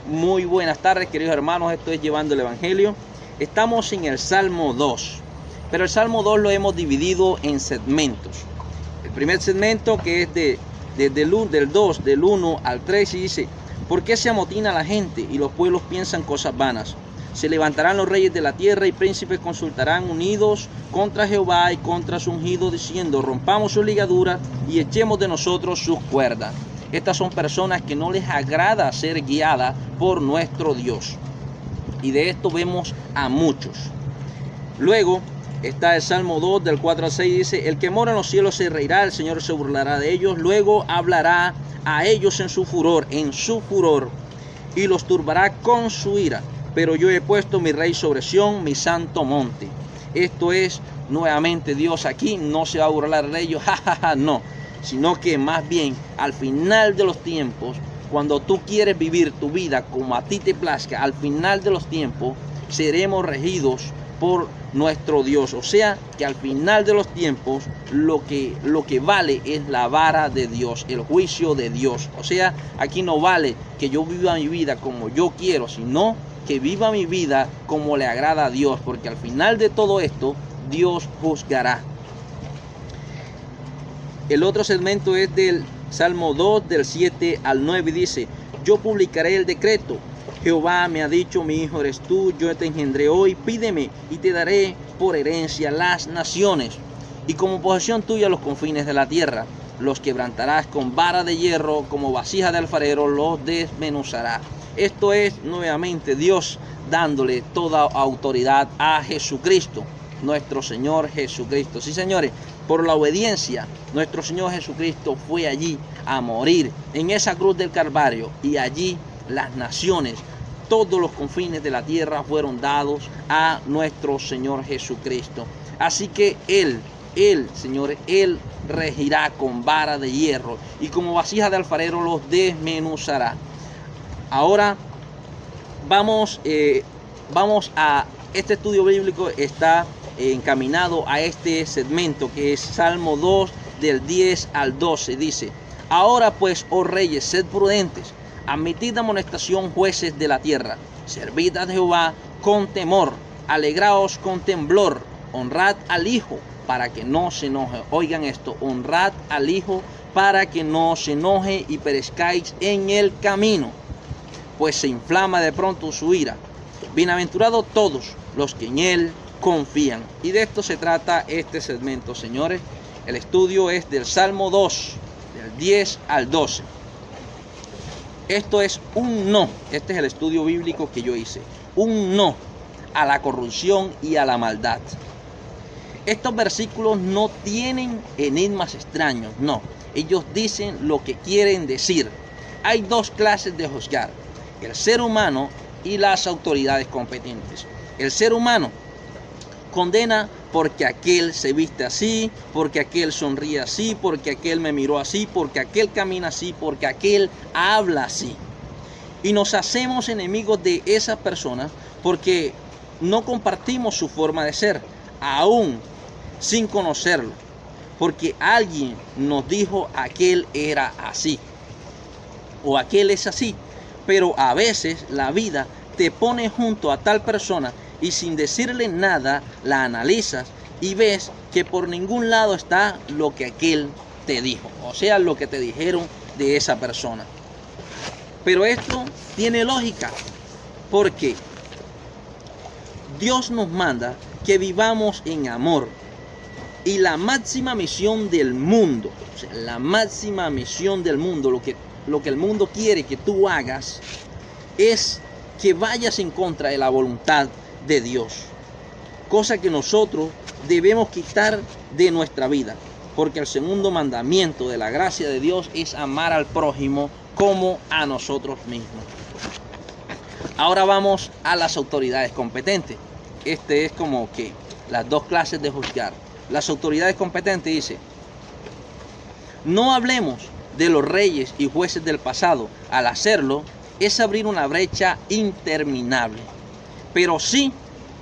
Muy buenas tardes, queridos hermanos, esto es Llevando el Evangelio. Estamos en el Salmo 2, pero el Salmo 2 lo hemos dividido en segmentos. El primer segmento, que es del 1 al 3, y dice: ¿por qué se amotina la gente y los pueblos piensan cosas vanas? Se levantarán los reyes de la tierra y príncipes consultarán unidos contra Jehová y contra su ungido, diciendo: rompamos sus ligaduras y echemos de nosotros sus cuerdas. Estas son personas que no les agrada ser guiadas por nuestro Dios. Y de esto vemos a muchos. Luego está el Salmo 2, del 4 al 6, dice: el que mora en los cielos se reirá, el Señor se burlará de ellos, luego hablará a ellos en su furor, y los turbará con su ira. Pero yo he puesto mi rey sobre Sión, mi santo monte. Esto es, nuevamente, Dios aquí no se va a burlar de ellos, no, sino que más bien al final de los tiempos, cuando tú quieres vivir tu vida como a ti te plazca, al final de los tiempos seremos regidos por nuestro Dios. O sea que al final de los tiempos lo que vale es la vara de Dios, el juicio de Dios. O sea, aquí no vale que yo viva mi vida como yo quiero, sino que viva mi vida como le agrada a Dios, porque al final de todo esto Dios juzgará. El otro segmento es del Salmo 2, del 7 al 9, y dice: yo publicaré el decreto. Jehová me ha dicho: mi hijo eres tú, yo te engendré hoy, pídeme y te daré por herencia las naciones, y como posesión tuya los confines de la tierra. Los quebrantarás con vara de hierro, como vasija de alfarero los desmenuzará. Esto es nuevamente Dios dándole toda autoridad a Jesucristo, nuestro Señor Jesucristo. Sí, señores, por la obediencia, nuestro Señor Jesucristo fue allí a morir en esa cruz del Calvario, y allí las naciones, todos los confines de la tierra fueron dados a nuestro Señor Jesucristo. Así que Él, señores, Él regirá con vara de hierro y como vasija de alfarero los desmenuzará. Ahora vamos a este estudio bíblico, está encaminado a este segmento que es Salmo 2 del 10 al 12. Dice: ahora pues, oh reyes, sed prudentes, admitid amonestación, jueces de la tierra, servid a Jehová con temor, alegraos con temblor, honrad al Hijo para que no se enoje. Oigan esto: honrad al Hijo para que no se enoje y perezcáis en el camino, pues se inflama de pronto su ira. Bienaventurados todos los que en él confían. Y de esto se trata este segmento, señores. El estudio es del Salmo 2, del 10 al 12. Esto es un no. Este es el estudio bíblico que yo hice. Un no a la corrupción y a la maldad. Estos versículos no tienen enigmas extraños, no. Ellos dicen lo que quieren decir. Hay dos clases de juzgar: el ser humano y las autoridades competentes. El ser humano condena porque aquel se viste así, porque aquel sonríe así, porque aquel me miró así, porque aquel camina así, porque aquel habla así. Y nos hacemos enemigos de esas personas porque no compartimos su forma de ser, aún sin conocerlo, porque alguien nos dijo aquel era así o aquel es así. Pero a veces la vida te pone junto a tal persona y sin decirle nada la analizas y ves que por ningún lado está lo que aquel te dijo, o sea, lo que te dijeron de esa persona. Pero esto tiene lógica, porque Dios nos manda que vivamos en amor, y la máxima misión del mundo, o sea, la máxima misión del mundo, lo que el mundo quiere que tú hagas, es que vayas en contra de la voluntad de Dios, cosa que nosotros debemos quitar de nuestra vida, porque el segundo mandamiento de la gracia de Dios es amar al prójimo como a nosotros mismos. Ahora vamos a las autoridades competentes. Este es como que las dos clases de juzgar. Las autoridades competentes dice: no hablemos de los reyes y jueces del pasado. Al hacerlo es abrir una brecha interminable, pero sí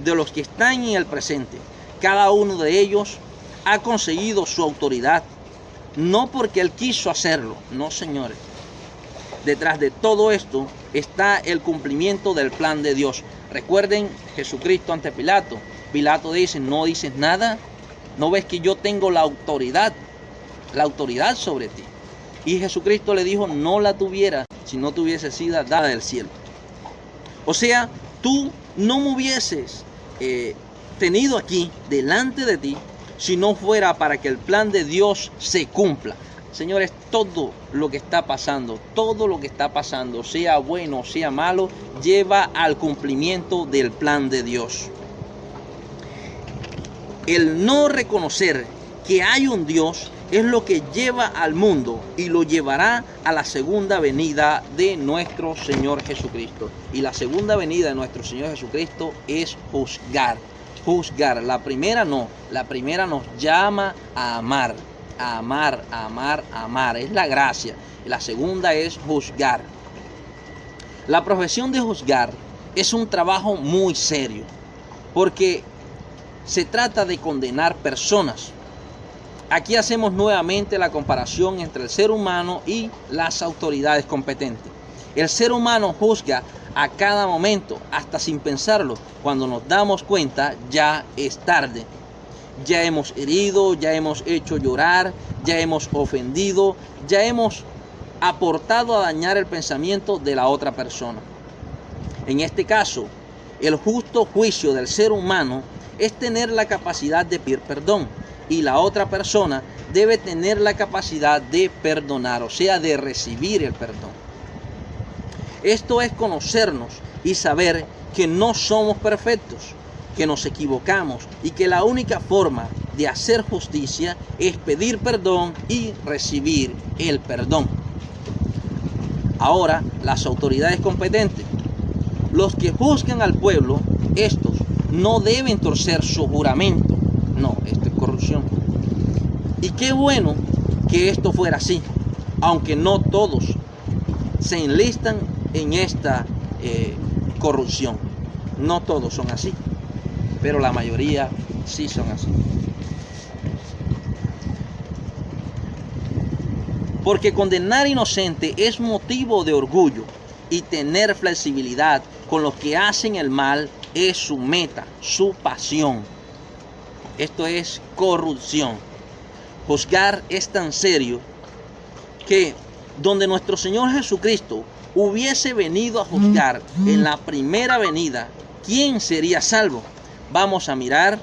de los que están en el presente. Cada uno de ellos ha conseguido su autoridad, no porque él quiso hacerlo, no, señores. detrás de todo esto está el cumplimiento del plan de Dios. Recuerden Jesucristo ante Pilato. Pilato dice, ¿no dices nada? ¿No ves que yo tengo la autoridad sobre ti? Y Jesucristo le dijo, no la tuviera si no te hubiese sido dada del cielo. O sea, tú no me hubieses tenido aquí delante de ti si no fuera para que el plan de Dios se cumpla. Señores, todo lo que está pasando, sea bueno o sea malo, lleva al cumplimiento del plan de Dios. El no reconocer que hay un Dios es lo que lleva al mundo y lo llevará a la segunda venida de nuestro Señor Jesucristo. Y la segunda venida de nuestro Señor Jesucristo es juzgar. Juzgar. La primera no. La primera nos llama a amar. A amar, a amar, a amar. Es la gracia. La segunda es juzgar. La profesión de juzgar es un trabajo muy serio, porque se trata de condenar personas. Aquí hacemos nuevamente la comparación entre el ser humano y las autoridades competentes. El ser humano juzga a cada momento, hasta sin pensarlo. Cuando nos damos cuenta, ya es tarde. Ya hemos herido, ya hemos hecho llorar, ya hemos ofendido, ya hemos aportado a dañar el pensamiento de la otra persona. En este caso, el justo juicio del ser humano es tener la capacidad de pedir perdón, y la otra persona debe tener la capacidad de perdonar, o sea, de recibir el perdón. Esto es conocernos y saber que no somos perfectos, que nos equivocamos y que la única forma de hacer justicia es pedir perdón y recibir el perdón. Ahora, las autoridades competentes, los que juzgan al pueblo, estos no deben torcer su juramento. No, esto es corrupción. Y qué bueno que esto fuera así, aunque no todos se enlistan en esta corrupción. No todos son así, pero la mayoría sí son así. Porque condenar inocente es motivo de orgullo, y tener flexibilidad con los que hacen el mal es su meta, su pasión. Esto es corrupción. Juzgar es tan serio que donde nuestro Señor Jesucristo hubiese venido a juzgar en la primera venida, ¿quién sería salvo? Vamos a mirar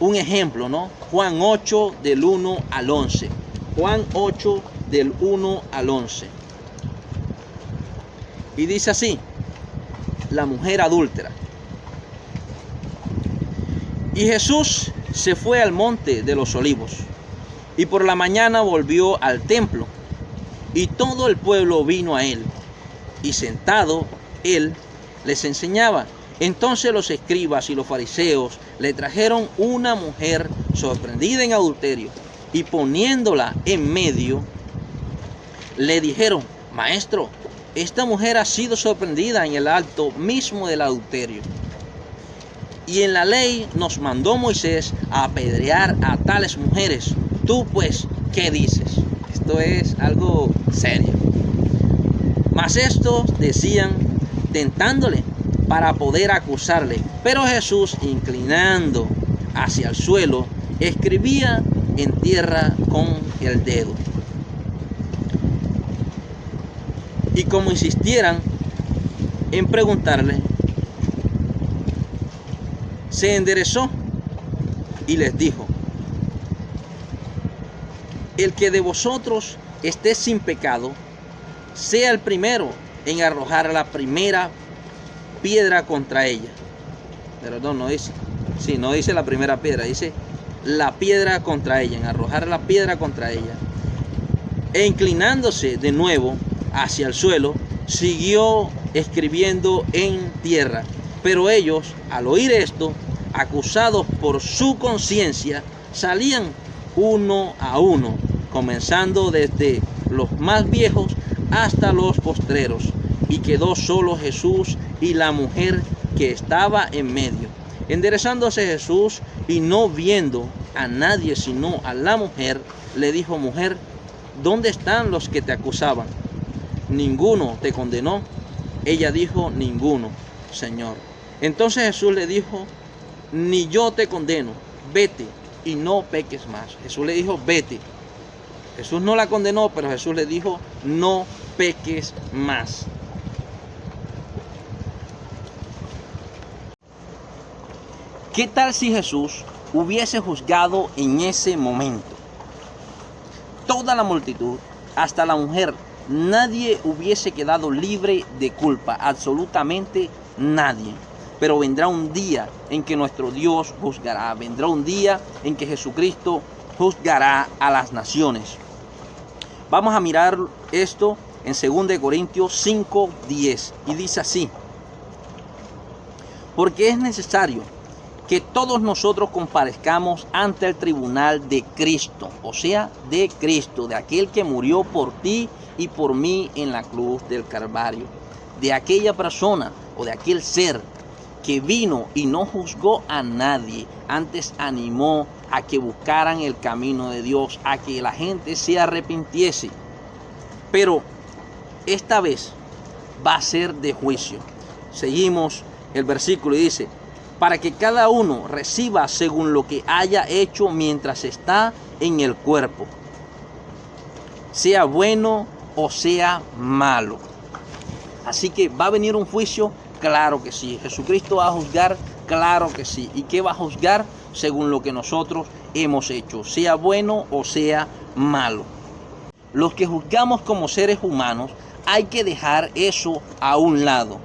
un ejemplo, ¿no? Juan 8 del 1 al 11. Juan 8 del 1 al 11. Y dice así, la mujer adúltera. Y Jesús se fue al monte de los olivos, y por la mañana volvió al templo, y todo el pueblo vino a él, y sentado él les enseñaba. Entonces los escribas y los fariseos le trajeron una mujer sorprendida en adulterio, y poniéndola en medio, le dijeron, Maestro, esta mujer ha sido sorprendida en el acto mismo del adulterio. Y en la ley nos mandó Moisés a apedrear a tales mujeres. Tú pues, ¿qué dices? Esto es algo serio. Mas estos decían, tentándole para poder acusarle. Pero Jesús, inclinando hacia el suelo, escribía en tierra con el dedo. Y como insistieran en preguntarle, se enderezó y les dijo, el que de vosotros esté sin pecado, sea el primero en arrojar la primera piedra contra ella. Pero no dice, sí, no dice la primera piedra, dice la piedra contra ella, en arrojar la piedra contra ella. E inclinándose de nuevo hacia el suelo, siguió escribiendo en tierra. Pero ellos, al oír esto, acusados por su conciencia, salían uno a uno, comenzando desde los más viejos hasta los postreros, y quedó solo Jesús y la mujer que estaba en medio. Enderezándose Jesús y no viendo a nadie sino a la mujer, le dijo, mujer, ¿dónde están los que te acusaban? ¿ninguno te condenó? Ella dijo, ninguno, Señor. Entonces Jesús le dijo, ni yo te condeno, vete y no peques más. Jesús le dijo, vete. Jesús no la condenó, pero Jesús le dijo, no peques más. ¿Qué tal si Jesús hubiese juzgado en ese momento? Toda la multitud, hasta la mujer, nadie hubiese quedado libre de culpa, absolutamente nadie. Pero vendrá un día en que nuestro Dios juzgará, vendrá un día en que Jesucristo juzgará a las naciones. Vamos a mirar esto en 2 Corintios 5:10 y dice así: porque es necesario que todos nosotros comparezcamos ante el tribunal de Cristo, o sea, de Cristo, de aquel que murió por ti y por mí en la cruz del Calvario, de aquella persona o de aquel ser que vino y no juzgó a nadie, antes animó a que buscaran el camino de Dios, a que la gente se arrepintiese. Pero esta vez va a ser de juicio. Seguimos el versículo y dice: para que cada uno reciba según lo que haya hecho mientras está en el cuerpo, sea bueno o sea malo. Así que va a venir un juicio, claro que sí. Jesucristo va a juzgar, claro que sí. ¿Y qué va a juzgar? Según lo que nosotros hemos hecho, sea bueno o sea malo. Los que juzgamos como seres humanos, hay que dejar eso a un lado.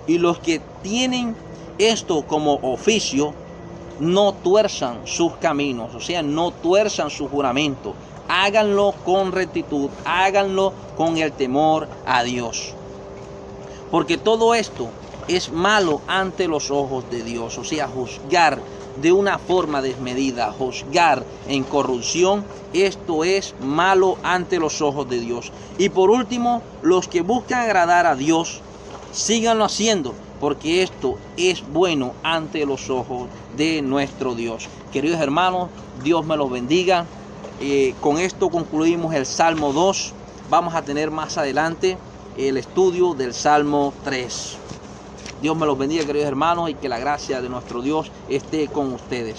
Y los que tienen esto como oficio, no tuerzan sus caminos, o sea, no tuerzan su juramento. Háganlo con rectitud, háganlo con el temor a Dios. Porque todo esto es malo ante los ojos de Dios. O sea, juzgar de una forma desmedida, juzgar en corrupción, esto es malo ante los ojos de Dios. Y por último, los que buscan agradar a Dios, síganlo haciendo, porque esto es bueno ante los ojos de nuestro Dios. Queridos hermanos, Dios me los bendiga. Con esto concluimos el Salmo 2. Vamos a tener más adelante el estudio del Salmo 3. Dios me los bendiga, queridos hermanos, y que la gracia de nuestro Dios esté con ustedes.